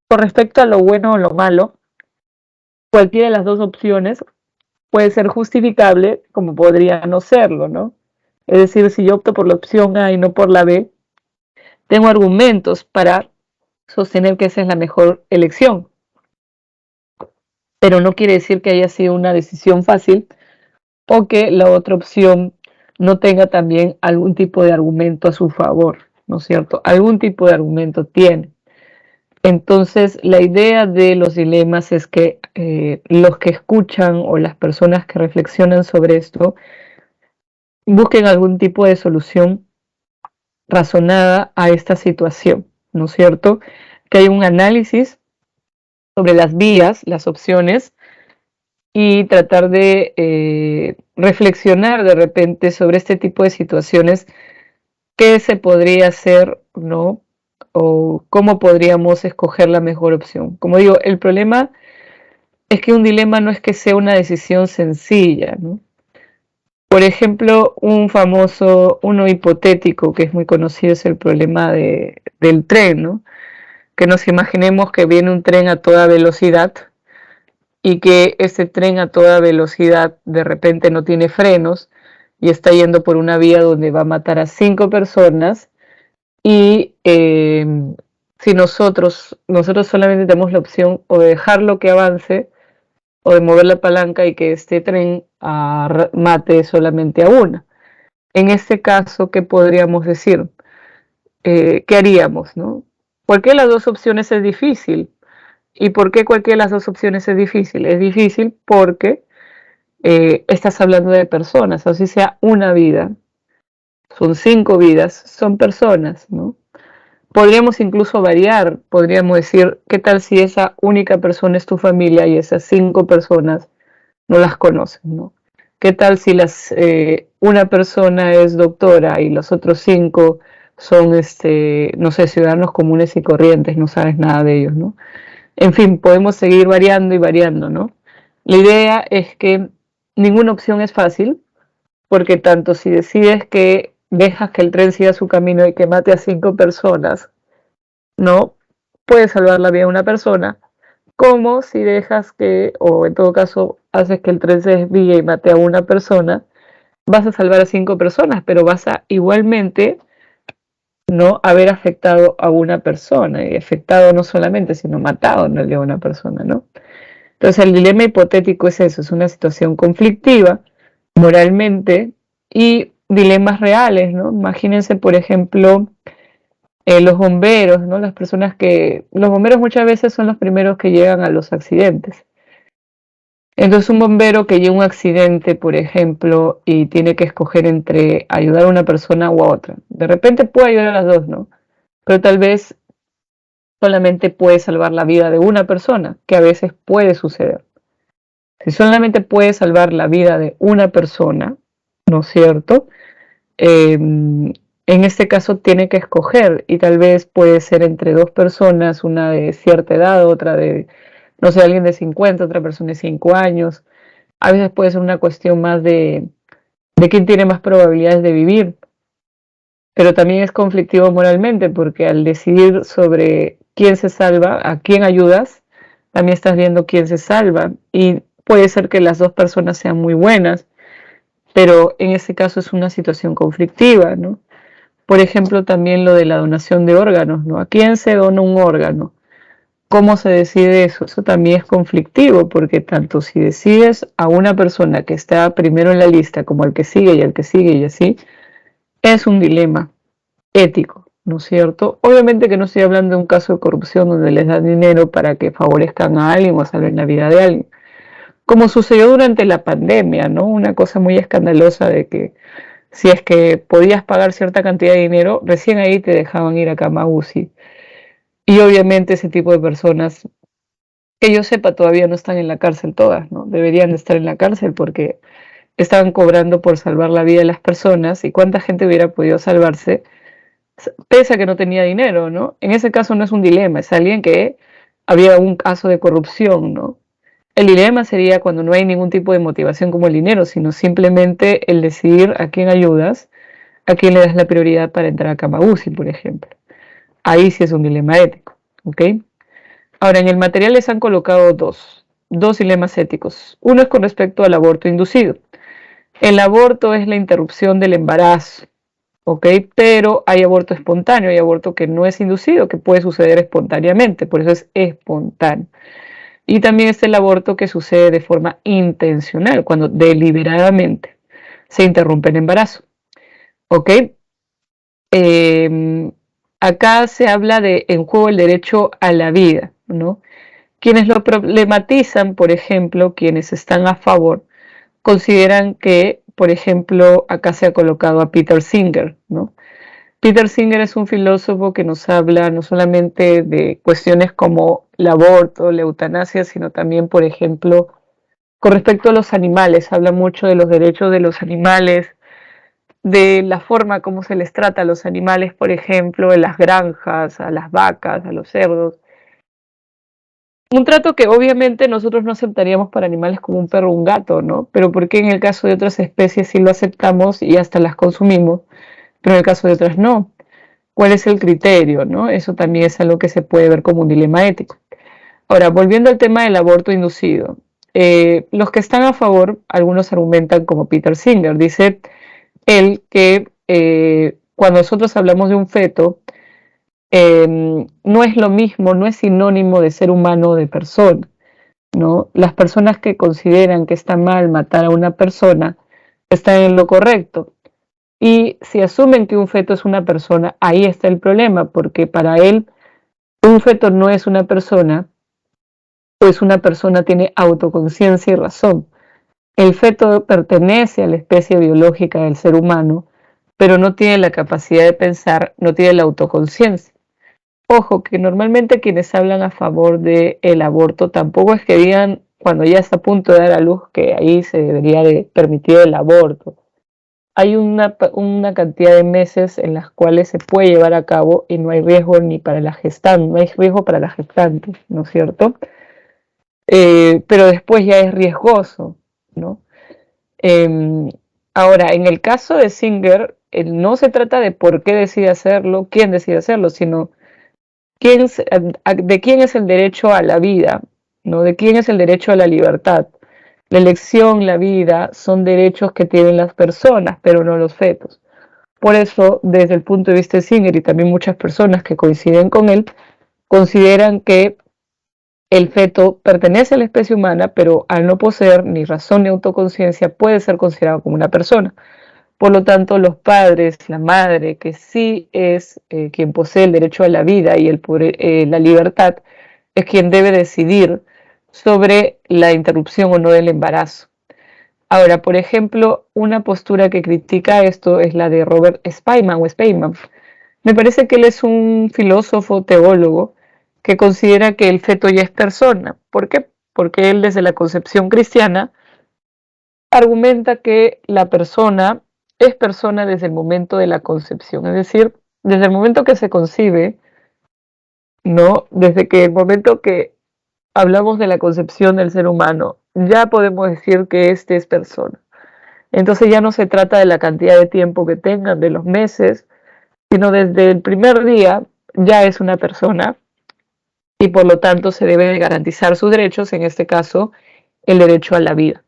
con respecto a lo bueno o lo malo, cualquiera de las dos opciones puede ser justificable como podría no serlo, ¿no? Es decir, si yo opto por la opción A y no por la B, tengo argumentos para sostener que esa es la mejor elección, pero no quiere decir que haya sido una decisión fácil o que la otra opción no tenga también algún tipo de argumento a su favor, ¿no es cierto? Algún tipo de argumento tiene. Entonces, la idea de los dilemas es que los que escuchan o las personas que reflexionan sobre esto busquen algún tipo de solución razonada a esta situación, ¿no es cierto? Que hay un análisis sobre las vías, las opciones, y tratar de reflexionar de repente sobre este tipo de situaciones, qué se podría hacer, ¿no? O cómo podríamos escoger la mejor opción. Como digo, el problema es que un dilema no es que sea una decisión sencilla, ¿no? Por ejemplo, uno hipotético que es muy conocido es el problema del tren, ¿no? Que nos imaginemos que viene un tren a toda velocidad y que ese tren a toda velocidad de repente no tiene frenos y está yendo por una vía donde va a matar a 5 personas y si nosotros solamente tenemos la opción o de dejarlo que avance o de mover la palanca y que este tren mate solamente a una. En este caso, ¿qué podríamos decir? ¿Qué haríamos, no? Cualquiera de las dos opciones es difícil. ¿Y por qué cualquiera de las dos opciones es difícil? Es difícil porque estás hablando de personas, así sea una vida, son 5 vidas, son personas, ¿no? Podríamos incluso variar, podríamos decir, ¿qué tal si esa única persona es tu familia y esas 5 personas no las conoces, ¿no? ¿Qué tal si una persona es doctora y los otros 5 son, no sé, ciudadanos comunes y corrientes, no sabes nada de ellos, ¿no? En fin, podemos seguir variando y variando, ¿no? La idea es que ninguna opción es fácil, porque tanto si decides que dejas que el tren siga su camino y que mate a 5 personas, no puedes salvar la vida de una persona, como si dejas que, o en todo caso, haces que el tren se desvíe y mate a una persona, vas a salvar a 5 personas, pero vas a igualmente no haber afectado a una persona, y afectado no solamente, sino matado en realidad a una persona, ¿no? Entonces el dilema hipotético es eso, es una situación conflictiva moralmente y dilemas reales, ¿no? Imagínense, por ejemplo, los bomberos, ¿no? Los bomberos muchas veces son los primeros que llegan a los accidentes. Entonces un bombero que llega a un accidente, por ejemplo, y tiene que escoger entre ayudar a una persona o a otra. De repente puede ayudar a las dos, ¿no? Pero tal vez solamente puede salvar la vida de una persona, que a veces puede suceder. Si solamente puede salvar la vida de una persona, ¿no es cierto? En este caso tiene que escoger y tal vez puede ser entre 2 personas, una de cierta edad, otra de, no sé, alguien de 50, otra persona de 5 años. A veces puede ser una cuestión más de quién tiene más probabilidades de vivir, pero también es conflictivo moralmente porque al decidir sobre quién se salva, a quién ayudas, también estás viendo quién se salva y puede ser que las 2 personas sean muy buenas, pero en ese caso es una situación conflictiva, ¿no? Por ejemplo, también lo de la donación de órganos, ¿no? ¿A quién se dona un órgano? ¿Cómo se decide eso? Eso también es conflictivo, porque tanto si decides a una persona que está primero en la lista como al que sigue y al que sigue y así, es un dilema ético, ¿no es cierto? Obviamente que no estoy hablando de un caso de corrupción donde les dan dinero para que favorezcan a alguien o salven la vida de alguien, como sucedió durante la pandemia, ¿no? Una cosa muy escandalosa de que si es que podías pagar cierta cantidad de dinero, recién ahí te dejaban ir a cama UCI. Y obviamente ese tipo de personas, que yo sepa, todavía no están en la cárcel todas, ¿no? Deberían de estar en la cárcel porque estaban cobrando por salvar la vida de las personas y cuánta gente hubiera podido salvarse pese a que no tenía dinero, ¿no? En ese caso no es un dilema, es alguien que había un caso de corrupción, ¿no? El dilema sería cuando no hay ningún tipo de motivación como el dinero, sino simplemente el decidir a quién ayudas, a quién le das la prioridad para entrar a cama UCI, por ejemplo. Ahí sí es un dilema ético, ¿ok? Ahora, en el material les han colocado dos dilemas éticos. Uno es con respecto al aborto inducido. El aborto es la interrupción del embarazo, ¿ok? Pero hay aborto espontáneo, hay aborto que no es inducido, que puede suceder espontáneamente, por eso es espontáneo. Y también está el aborto que sucede de forma intencional, cuando deliberadamente se interrumpe el embarazo, ¿ok? Acá se habla de en juego el derecho a la vida, ¿no? Quienes lo problematizan, por ejemplo, quienes están a favor, consideran que, por ejemplo, acá se ha colocado a Peter Singer, ¿no? Peter Singer es un filósofo que nos habla no solamente de cuestiones como el aborto, la eutanasia, sino también, por ejemplo, con respecto a los animales. Habla mucho de los derechos de los animales, de la forma como se les trata a los animales, por ejemplo, en las granjas, a las vacas, a los cerdos. Un trato que obviamente nosotros no aceptaríamos para animales como un perro o un gato, ¿no? Pero ¿por qué en el caso de otras especies sí lo aceptamos y hasta las consumimos, pero en el caso de otras no? ¿Cuál es el criterio, no? Eso también es algo que se puede ver como un dilema ético. Ahora, volviendo al tema del aborto inducido, los que están a favor, algunos argumentan como Peter Singer, dice él que cuando nosotros hablamos de un feto, no es lo mismo, no es sinónimo de ser humano o de persona, ¿no? Las personas que consideran que está mal matar a una persona están en lo correcto. Y si asumen que un feto es una persona, ahí está el problema, porque para él un feto no es una persona, pues una persona tiene autoconciencia y razón. El feto pertenece a la especie biológica del ser humano, pero no tiene la capacidad de pensar, no tiene la autoconciencia. Ojo, que normalmente quienes hablan a favor del aborto tampoco es que digan cuando ya está a punto de dar a luz que ahí se debería de permitir el aborto. Hay una cantidad de meses en las cuales se puede llevar a cabo y no hay riesgo ni para la gestante, no hay riesgo para la gestante, ¿no es cierto? Pero después ya es riesgoso, ¿no? Eh, Ahora, en el caso de Singer, no se trata de por qué decide hacerlo, quién decide hacerlo, sino de quién es el derecho a la vida, ¿no? De quién es el derecho a la libertad. La elección, la vida, son derechos que tienen las personas, pero no los fetos. Por eso, desde el punto de vista de Singer y también muchas personas que coinciden con él, consideran que el feto pertenece a la especie humana, pero al no poseer ni razón ni autoconciencia, puede ser considerado como una persona. Por lo tanto, los padres, la madre, que sí es quien posee el derecho a la vida y la libertad, es quien debe decidir sobre la interrupción o no del embarazo. Ahora, por ejemplo, una postura que critica esto es la de Robert Speyman. Me parece que él es un filósofo teólogo que considera que el feto ya es persona. ¿Por qué? Porque él desde la concepción cristiana argumenta que la persona es persona desde el momento de la concepción, es decir, desde el momento que se concibe, ¿no? Desde que el momento que hablamos de la concepción del ser humano, ya podemos decir que este es persona. Entonces ya no se trata de la cantidad de tiempo que tengan, de los meses, sino desde el primer día ya es una persona y por lo tanto se debe garantizar sus derechos, en este caso el derecho a la vida.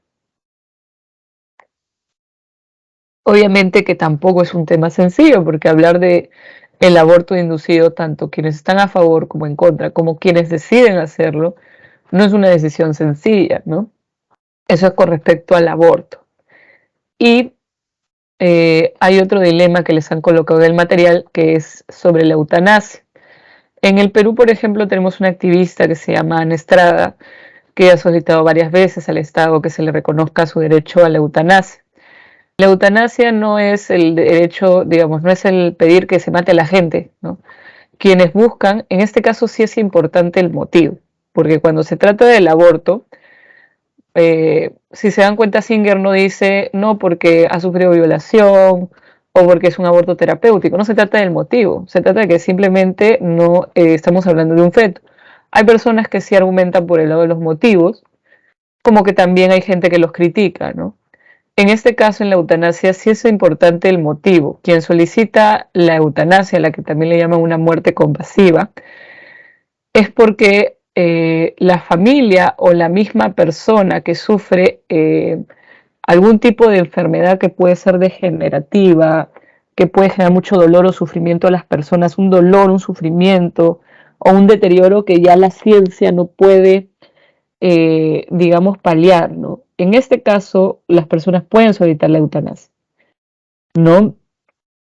Obviamente que tampoco es un tema sencillo, porque hablar de el aborto inducido, tanto quienes están a favor como en contra, como quienes deciden hacerlo, no es una decisión sencilla, ¿no? Eso es con respecto al aborto. Y hay otro dilema que les han colocado en el material, que es sobre la eutanasia. En el Perú, por ejemplo, tenemos una activista que se llama Ana Estrada, que ha solicitado varias veces al Estado que se le reconozca su derecho a la eutanasia. La eutanasia no es el derecho, digamos, no es el pedir que se mate a la gente, ¿no? Quienes buscan, en este caso sí es importante el motivo, porque cuando se trata del aborto, si se dan cuenta, Singer no dice no porque ha sufrido violación o porque es un aborto terapéutico, no se trata del motivo, se trata de que simplemente no estamos hablando de un feto. Hay personas que sí argumentan por el lado de los motivos, como que también hay gente que los critica, ¿no? En este caso, en la eutanasia, sí es importante el motivo. Quien solicita la eutanasia, la que también le llaman una muerte compasiva, es porque la familia o la misma persona que sufre algún tipo de enfermedad que puede ser degenerativa, que puede generar mucho dolor o sufrimiento a las personas, un dolor, un sufrimiento o un deterioro que ya la ciencia no puede digamos, paliar, ¿no? En este caso, las personas pueden solicitar la eutanasia, ¿no?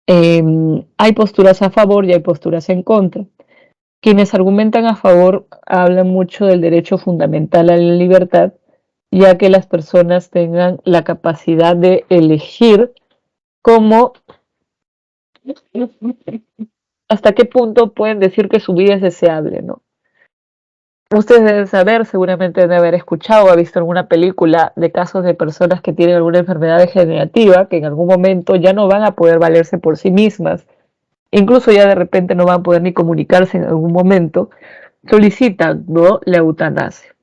Hay posturas a favor y hay posturas en contra. Quienes argumentan a favor hablan mucho del derecho fundamental a la libertad, ya que las personas tengan la capacidad de elegir cómo, hasta qué punto pueden decir que su vida es deseable, ¿no? Ustedes deben saber, seguramente deben haber escuchado o visto alguna película de casos de personas que tienen alguna enfermedad degenerativa que en algún momento ya no van a poder valerse por sí mismas, incluso ya de repente no van a poder ni comunicarse en algún momento solicitan, ¿no?, la eutanasia.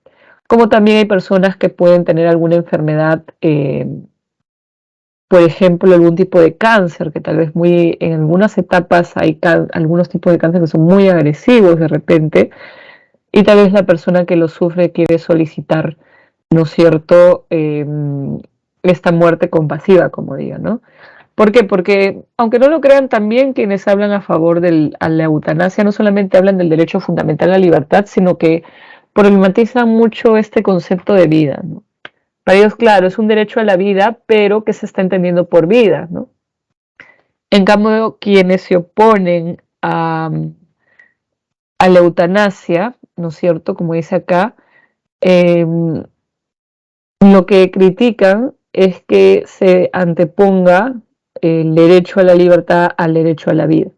Como también hay personas que pueden tener alguna enfermedad, por ejemplo, algún tipo de cáncer, que tal vez en algunas etapas hay algunos tipos de cáncer que son muy agresivos de repente, y tal vez la persona que lo sufre quiere solicitar, ¿no es cierto?, esta muerte compasiva, como digo, ¿no? ¿Por qué? Porque, aunque no lo crean, también quienes hablan a favor de la eutanasia no solamente hablan del derecho fundamental a la libertad, sino que problematizan mucho este concepto de vida, ¿no? Para ellos, claro, es un derecho a la vida, pero que se está entendiendo por vida, ¿no? En cambio, quienes se oponen a la eutanasia, ¿no es cierto?, como dice acá, lo que critican es que se anteponga el derecho a la libertad al derecho a la vida.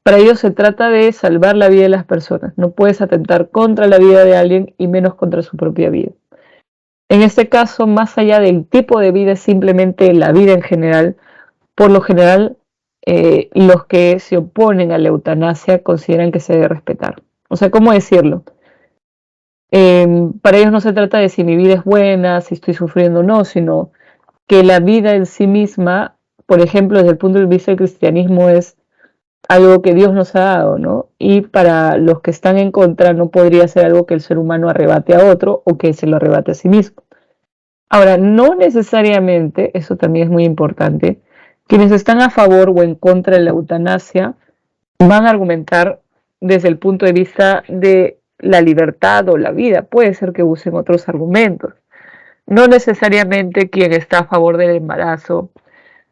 Para ellos se trata de salvar la vida de las personas. No puedes atentar contra la vida de alguien y menos contra su propia vida. En este caso, más allá del tipo de vida, es simplemente la vida en general. Por lo general, los que se oponen a la eutanasia consideran que se debe respetar. O sea, ¿cómo decirlo? Para ellos no se trata de si mi vida es buena, si estoy sufriendo o no, sino que la vida en sí misma, por ejemplo, desde el punto de vista del cristianismo, es algo que Dios nos ha dado, ¿no? Y para los que están en contra no podría ser algo que el ser humano arrebate a otro o que se lo arrebate a sí mismo. Ahora, no necesariamente, eso también es muy importante, quienes están a favor o en contra de la eutanasia van a argumentar desde el punto de vista de la libertad o la vida. Puede ser que usen otros argumentos. No necesariamente quien está a favor del embarazo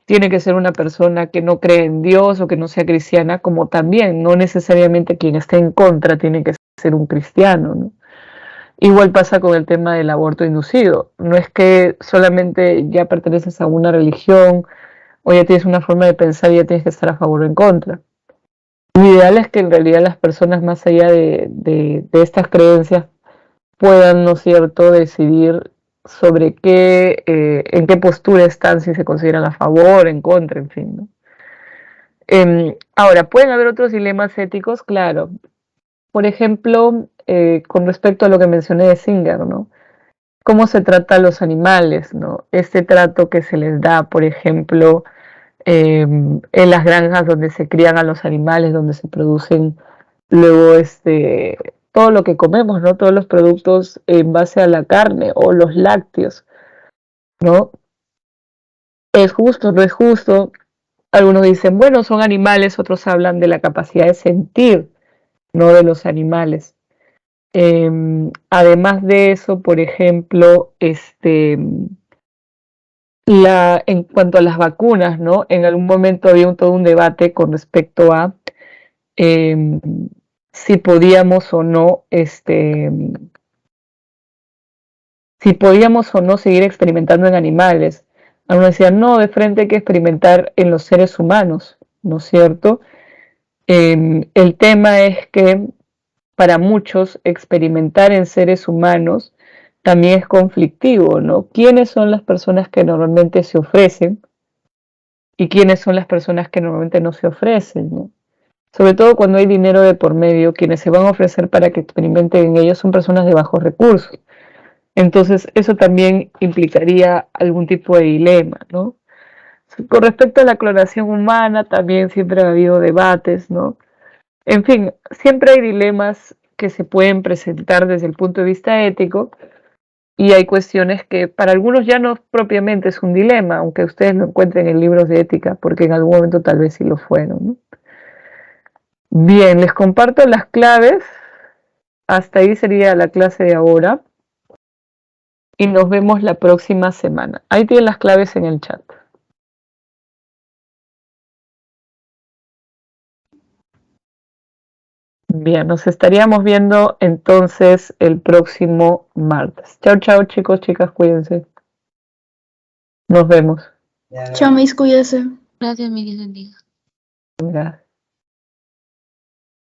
tiene que ser una persona que no cree en Dios o que no sea cristiana, como también no necesariamente quien esté en contra tiene que ser un cristiano, ¿no? Igual pasa con el tema del aborto inducido. No es que solamente ya perteneces a una religión o ya tienes una forma de pensar y ya tienes que estar a favor o en contra. Lo ideal es que en realidad las personas, más allá de estas creencias, puedan, ¿no es cierto?, decidir sobre en qué postura están, si se consideran a favor, en contra, en fin, ¿no? Ahora, ¿pueden haber otros dilemas éticos? Claro. Por ejemplo, con respecto a lo que mencioné de Singer, ¿no? ¿Cómo se trata a los animales, ¿no? Este trato que se les da, por ejemplo, en las granjas donde se crían a los animales, donde se producen luego todo lo que comemos, ¿no? Todos los productos en base a la carne o los lácteos, ¿no? ¿Es justo? ¿No es justo? Algunos dicen, bueno, son animales, otros hablan de la capacidad de sentir, ¿no?, de los animales. Además de eso, por ejemplo, en cuanto a las vacunas, ¿no? En algún momento había todo un debate con respecto a si podíamos o no, si podíamos o no seguir experimentando en animales. Algunos decían, no, de frente hay que experimentar en los seres humanos, ¿no es cierto? El tema es que para muchos experimentar en seres humanos también es conflictivo, ¿no? ¿Quiénes son las personas que normalmente se ofrecen y quiénes son las personas que normalmente no se ofrecen, ¿no? Sobre todo cuando hay dinero de por medio, quienes se van a ofrecer para que experimenten en ellos son personas de bajos recursos. Entonces, eso también implicaría algún tipo de dilema, ¿no? Con respecto a la clonación humana, también siempre ha habido debates, ¿no? En fin, siempre hay dilemas que se pueden presentar desde el punto de vista ético y hay cuestiones que para algunos ya no propiamente es un dilema, aunque ustedes lo encuentren en libros de ética, porque en algún momento tal vez sí lo fueron, ¿no? Bien, les comparto las claves. Hasta ahí sería la clase de ahora. Y nos vemos la próxima semana. Ahí tienen las claves en el chat. Bien, nos estaríamos viendo entonces el próximo martes. Chao, chao, chicos, chicas, cuídense. Nos vemos. Chao, mis, cuídese. Gracias, mi Dios bendiga. Gracias.